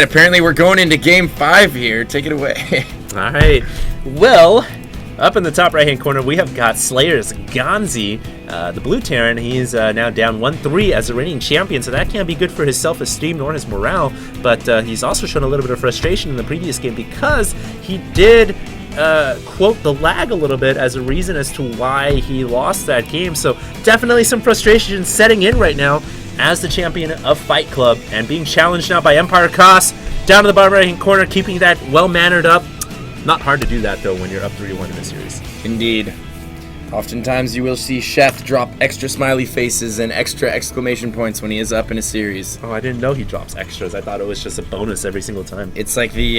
right, apparently we're going into Game 5 here. Take it away. All right. Well, up in the top right-hand corner, we have got Slayer's Gonzi, the Blue Terran. He's now down 1-3 as a reigning champion, so that can't be good for his self-esteem nor his morale. But he's also shown a little bit of frustration in the previous game because he did quote the lag a little bit as a reason as to why he lost that game. So definitely some frustration setting in right now as the champion of Fight Club and being challenged now by Empire.Kas down to the bottom right-hand corner, keeping that well-mannered up. Not hard to do that, though, when you're up 3-1 in the series. Indeed. Oftentimes you will see Chef drop extra smiley faces and extra exclamation points when he is up in a series. Oh, I didn't know he drops extras. I thought it was just a bonus every single time. It's like the,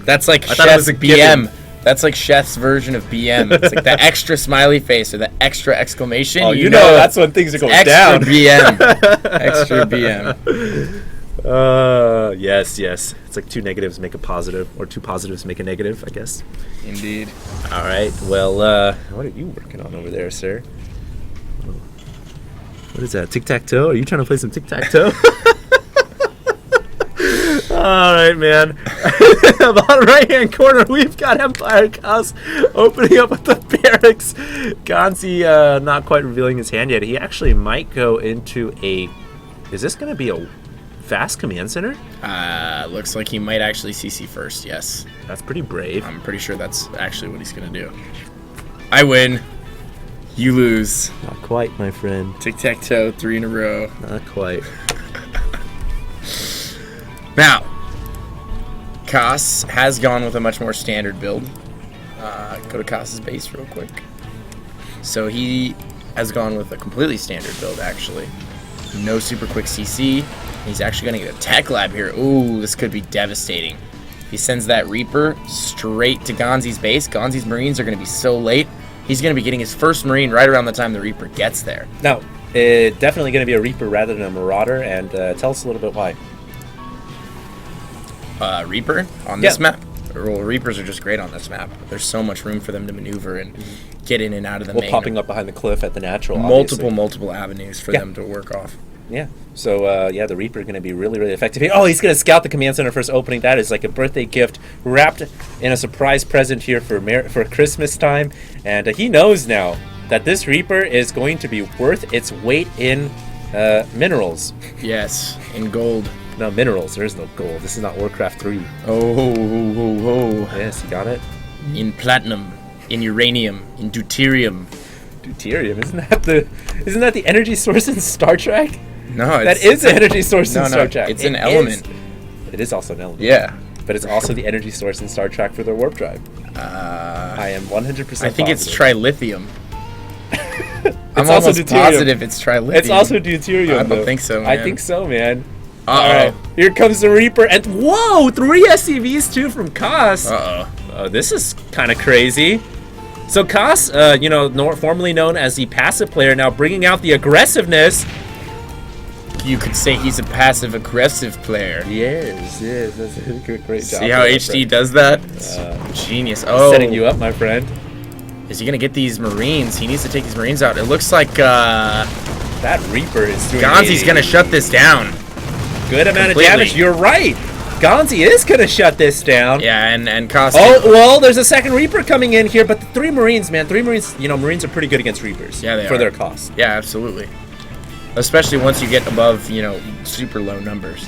that's like I thought it was Chef's a BM. given. That's like Chef's version of BM. It's like the extra smiley face or the extra exclamation. Oh, you know that's when things are going down. Extra BM. Extra BM. Yes. It's like two negatives make a positive, or two positives make a negative, I guess. Indeed. All right. Well, what are you working on over there, sir? What is that? Tic-tac-toe? Are you trying to play some tic-tac-toe? All right, man. Bottom right-hand corner, we've got Empire.Kas opening up with the barracks. Gonzi not quite revealing his hand yet. He actually might go into a... Is this going to be a fast command center? Looks like he might actually CC first, yes. That's pretty brave. I'm pretty sure that's actually what he's going to do. I win. You lose. Not quite, my friend. Tic-tac-toe, 3 in a row. Not quite. Now, Kas has gone with a much more standard build. Go to Kas's base real quick. So he has gone with a completely standard build, actually. No super quick CC. He's actually going to get a tech lab here. Ooh, this could be devastating. He sends that Reaper straight to Gonzi's base. Gonzi's Marines are going to be so late. He's going to be getting his first Marine right around the time the Reaper gets there. No, definitely going to be a Reaper rather than a Marauder, and tell us a little bit why. Reaper on this map? Well, Reapers are just great on this map. There's so much room for them to maneuver and get in and out of the main. Popping up behind the cliff at the natural, multiple avenues for them to work off. Yeah. So, the Reaper is going to be really, really effective here. Oh, he's going to scout the command center first opening. That is like a birthday gift wrapped in a surprise present here for Christmas time. And he knows now that this Reaper is going to be worth its weight in minerals. Yes, in gold. No, minerals. There is no gold. This is not Warcraft 3. Oh. Yes, you got it? In platinum, in uranium, in deuterium. Deuterium? Isn't that the energy source in Star Trek? No, that is the energy source in Star Trek. It's an element. It is also an element. Yeah. But it's also the energy source in Star Trek for their warp drive. I am 100% I think it's trilithium. I'm also almost positive it's trilithium. It's also deuterium. I don't think so, man. I think so, man. Uh-oh. All right, here comes the Reaper, and whoa, 3 SCVs too from Kas. Uh-oh. This is kind of crazy. So Kas, formerly known as the passive player, now bringing out the aggressiveness. You could say he's a passive-aggressive player. Yes, that's a great job. See how HD does that? Genius. Oh, setting you up, my friend. Is he gonna get these Marines? He needs to take these Marines out. It looks like that Reaper is doing. Gonzi's gonna shut this down. Good amount of damage. You're right. Gonzi is gonna shut this down. Yeah, and Kas. Oh well, there's a second Reaper coming in here, but the 3 Marines, man, 3 Marines. Marines are pretty good against Reapers. Yeah, they for are. their cost. Yeah, absolutely. Especially once you get above, super low numbers.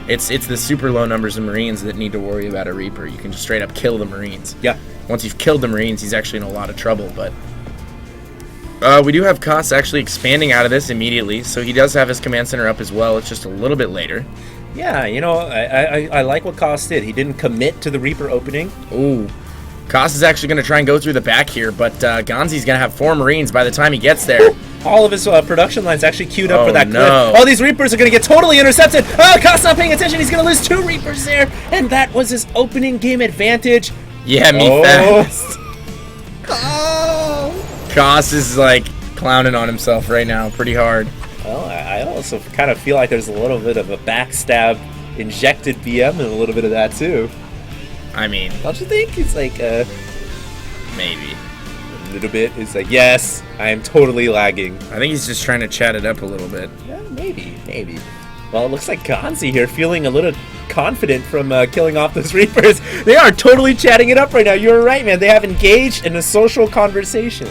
It's the super low numbers of Marines that need to worry about a Reaper. You can just straight up kill the Marines. Yeah. Once you've killed the Marines, he's actually in a lot of trouble. But we do have Kas actually expanding out of this immediately, so he does have his command center up as well. It's just a little bit later. Yeah, I like what Kas did. He didn't commit to the Reaper opening. Ooh. Kas is actually going to try and go through the back here, but Gonzi's going to have 4 Marines by the time he gets there. All of his production lines actually queued up for that clip. No. All these Reapers are going to get totally intercepted. Oh, Kas not paying attention. He's going to lose 2 Reapers there, and that was his opening game advantage. Yeah, fast. Oh. Kas is like clowning on himself right now pretty hard. Well, I also kind of feel like there's a little bit of a backstab injected BM and a little bit of that too. I mean, don't you think? It's like maybe a little bit. It's like, yes, I am totally lagging. I think he's just trying to chat it up a little bit. Yeah, maybe. Well, it looks like Gonzi here feeling a little confident from killing off those Reapers. They are totally chatting it up right now. You're right, man. They have engaged in a social conversation.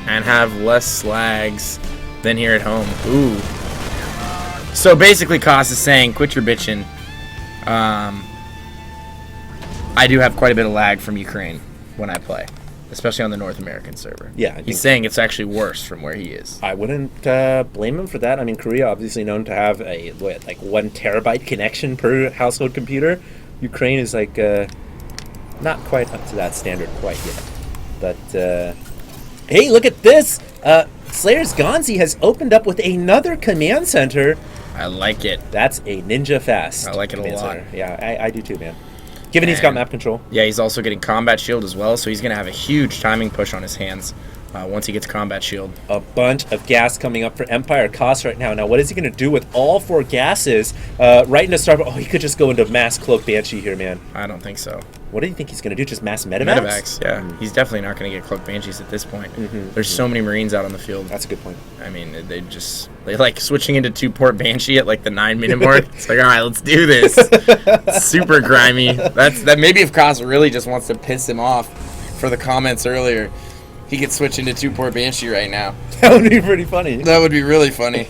And have less slags than here at home. Ooh. So basically, Kas is saying, quit your bitching. I do have quite a bit of lag from Ukraine when I play, especially on the North American server. Yeah, he's saying it's actually worse from where he is. I wouldn't blame him for that. I mean, Korea obviously known to have a 1 terabyte connection per household computer. Ukraine is not quite up to that standard quite yet. But hey, look at this! Slayer's Gonzi has opened up with another command center. I like it. That's a ninja fast. I like it a lot. Center. Yeah, I do too, man. Given he's got map control. Yeah, he's also getting combat shield as well, so he's going to have a huge timing push on his hands once he gets combat shield. A bunch of gas coming up for Empire.Kas right now. Now, what is he going to do with all 4 gases right into start? Oh, he could just go into mass cloak banshee here, man. I don't think so. What do you think he's going to do? Just mass medevacs? Medevacs, yeah. He's definitely not going to get cloak banshees at this point. There's so many Marines out on the field. That's a good point. I mean, they like switching into 2-port banshee at like the 9-minute mark. It's like, all right, let's do this. Super grimy. That maybe if Kas really just wants to piss him off for the comments earlier, he could switch into 2-port banshee right now. That would be pretty funny. That would be really funny.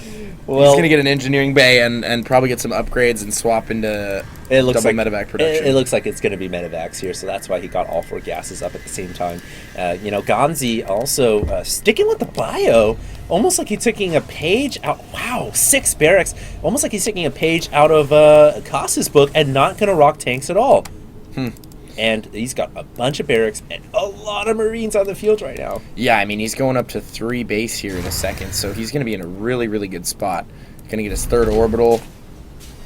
Well, he's going to get an engineering bay and probably get some upgrades and swap into double medevac production. It looks like it's going to be medevacs here, so that's why he got all 4 gases up at the same time. Gonzi also sticking with the bio, almost like he's taking a page out. Wow, 6 barracks. Almost like he's taking a page out of Kas's book and not going to rock tanks at all. And he's got a bunch of barracks and a lot of Marines on the field right now. Yeah, I mean, he's going up to 3 base here in a second, so he's going to be in a really, really good spot. Going to get his 3rd orbital.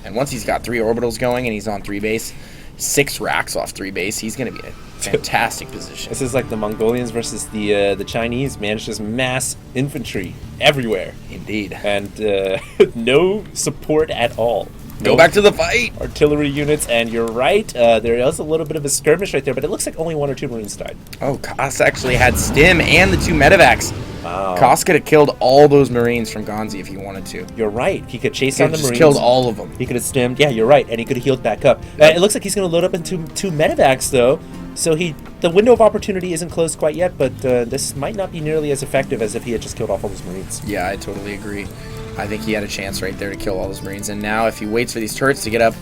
And once he's got 3 orbitals going and he's on 3 base, 6 racks off 3 base, he's going to be in a fantastic position. This is like the Mongolians versus the Chinese, man. It's just mass infantry everywhere. Indeed. And no support at all. Go back to the fight. Artillery units, and you're right. There is a little bit of a skirmish right there, but it looks like only 1 or 2 Marines died. Oh, Kas actually had stim and the 2 medevacs. Wow. Kas could have killed all those Marines from Gonzi if he wanted to. You're right. He could chase down the Marines. Killed all of them. He could have stimmed. Yeah, you're right. And he could have healed back up. It looks like he's going to load up into 2 medevacs, though. So the window of opportunity isn't closed quite yet, but this might not be nearly as effective as if he had just killed off all those Marines. Yeah, I totally agree. I think he had a chance right there to kill all those Marines. And now if he waits for these turrets to get up,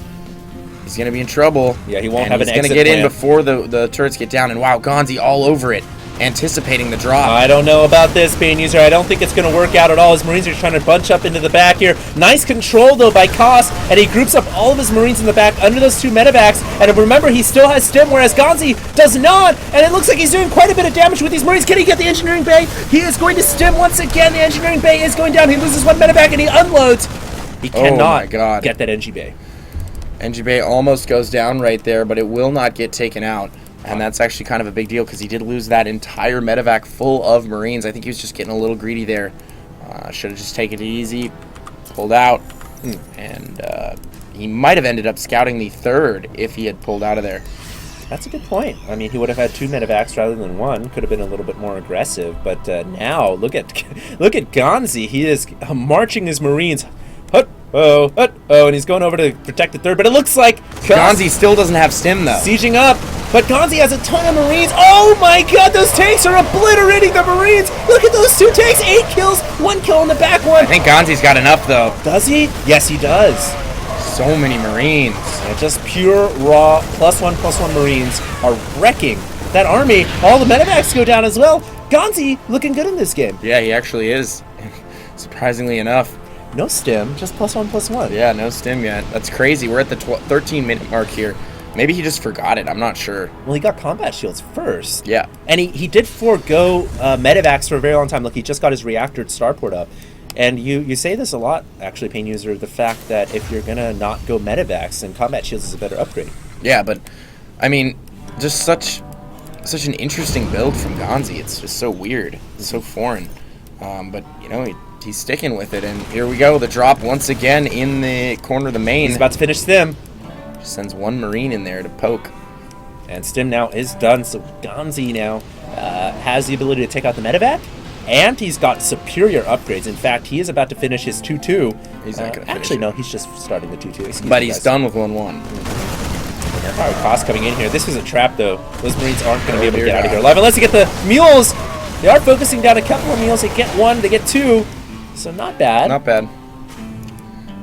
he's going to be in trouble. Yeah, he won't have an exit He's going to get in before the turrets get down. And wow, Gonzi all over it, anticipating the drop. I don't know about this, Pain User. I don't think it's going to work out at all. His Marines are trying to bunch up into the back here. Nice control, though, by Kas, and he groups up all of his Marines in the back under those 2 medevacs. And remember, he still has stim, whereas Gonzi does not. And it looks like he's doing quite a bit of damage with these Marines. Can he get the engineering bay? He is going to stim once again. The engineering bay is going down. He loses 1 medevac, and he unloads. He cannot get that Engi bay. Engi bay almost goes down right there, but it will not get taken out. And that's actually kind of a big deal because he did lose that entire medevac full of Marines. I think he was just getting a little greedy there. Should have just taken it easy, pulled out, and he might have ended up scouting the 3rd if he had pulled out of there. That's a good point. I mean, he would have had 2 medevacs rather than 1. Could have been a little bit more aggressive. But now, look at Gonzi. He is marching his Marines. And he's going over to protect the 3rd. But it looks like Gonzi still doesn't have stim, though. Sieging up. But Gonzi has a ton of Marines. Oh my god, those tanks are obliterating the Marines. Look at those 2 tanks. 8 kills, 1 kill in the back one. I think Gonzi's got enough, though. Does he? Yes, he does. So many Marines. And just pure, raw, +1/+1 Marines are wrecking that army. All the medevacs go down as well. Gonzi looking good in this game. Yeah, he actually is. Surprisingly enough. No stim, just +1/+1. Yeah, no stim yet. That's crazy. We're at the 13-minute mark here. Maybe he just forgot it. I'm not sure. Well, he got combat shields first. Yeah. And he did forego medevacs for a very long time. Look, he just got his reactor starport up. And you say this a lot, actually, Pain User, the fact that if you're going to not go medevacs, then combat shields is a better upgrade. Yeah, but, I mean, just such an interesting build from Gonzi. It's just so weird. It's so foreign. But, he's sticking with it. And here we go. The drop once again in the corner of the main. He's about to finish Stim. Just sends 1 Marine in there to poke. And Stim now is done, so Gonzi now has the ability to take out the medevac. and he's got superior upgrades. In fact, he is about to finish his 2-2. He's not going to finish Actually, it. no, he's just starting the 2-2. But he's done with 1-1. Empire.Kas coming in here. This is a trap, though. Those Marines aren't going to be able to get out of here alive unless they get the mules. They are focusing down a couple of mules. They get 1, they get 2. So not bad. Not bad.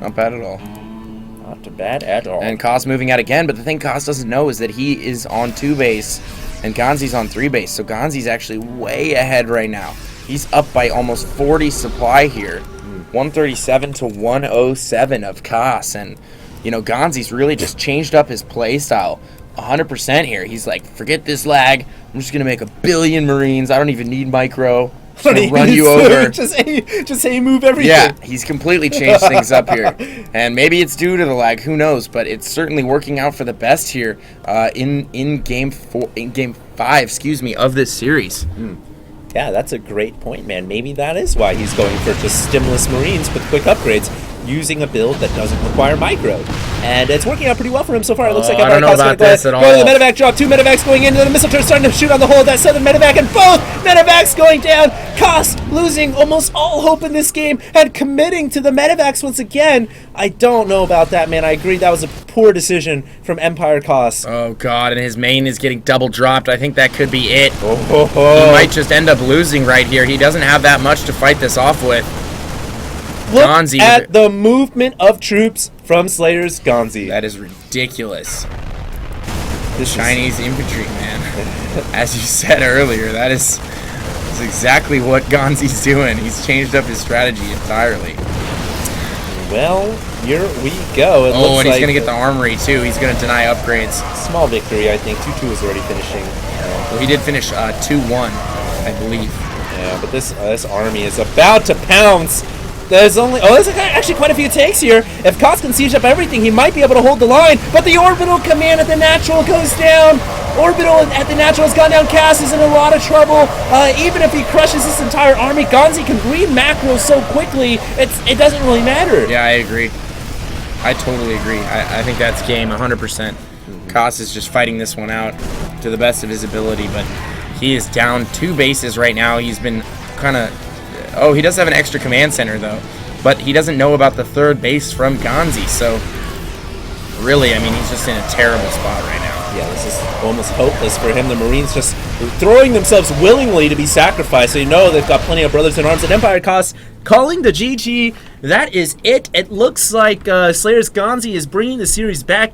Not bad at all. Not too bad at all. And Kas moving out again, but the thing Kas doesn't know is that he is on 2 base and Gonzi's on 3 base. So Gonzi's actually way ahead right now. He's up by almost 40 supply here. 137 to 107 of Kas. And, you know, Gonzi's really just changed up his play style 100% here. He's like, forget this lag. I'm just going to make 1 billion Marines. I don't even need micro. I'm going to run you over. Just say move everything. Yeah, he's completely changed things up here. And maybe it's due to the lag, who knows, but it's certainly working out for the best here in game 5, of this series. Yeah, that's a great point, man. Maybe that is why he's going for just stimulus Marines with quick upgrades, using a build that doesn't require micro. And it's working out pretty well for him so far. It looks like I don't know about this at all. Go to the medevac drop, 2 medevacs going into the missile turret, starting to shoot on the hole of that southern medevac, and both medevacs going down. Kas losing almost all hope in this game and committing to the medevacs once again. I don't know about that, man. I agree that was a poor decision from Empire.Kas. Oh, God, and his main is getting double dropped. I think that could be it. Oh. He might just end up losing right here. He doesn't have that much to fight this off with. Look Gonzi at the movement of troops from Slayer's Gonzi. That is ridiculous. The Chinese infantry, man. As you said earlier, that's exactly what Gonzi's doing. He's changed up his strategy entirely. Well, here we go. And he's going to get the armory, too. He's going to deny upgrades. Small victory, I think. 2-2 is already finishing. Well, he did finish 2-1, I believe. Yeah, but this army is about to pounce. There's actually quite a few takes here. If Kas can siege up everything, he might be able to hold the line. But the orbital command at the natural goes down. Orbital at the natural has gone down. Kas is in a lot of trouble. Even if he crushes this entire army, Gonzi can read macros so quickly, it doesn't really matter. Yeah, I agree. I totally agree. I think that's game 100%. Kas is just fighting this one out to the best of his ability, but he is down 2 bases right now. He's been kind of... Oh, he does have an extra command center, though. But he doesn't know about the 3rd base from Gonzi, so... Really, I mean, he's just in a terrible spot right now. Yeah, this is almost hopeless for him. The Marines just throwing themselves willingly to be sacrificed. So you know they've got plenty of brothers in arms. And Empire.Kas calling the GG. That is it. It looks like Slayer's Gonzi is bringing the series back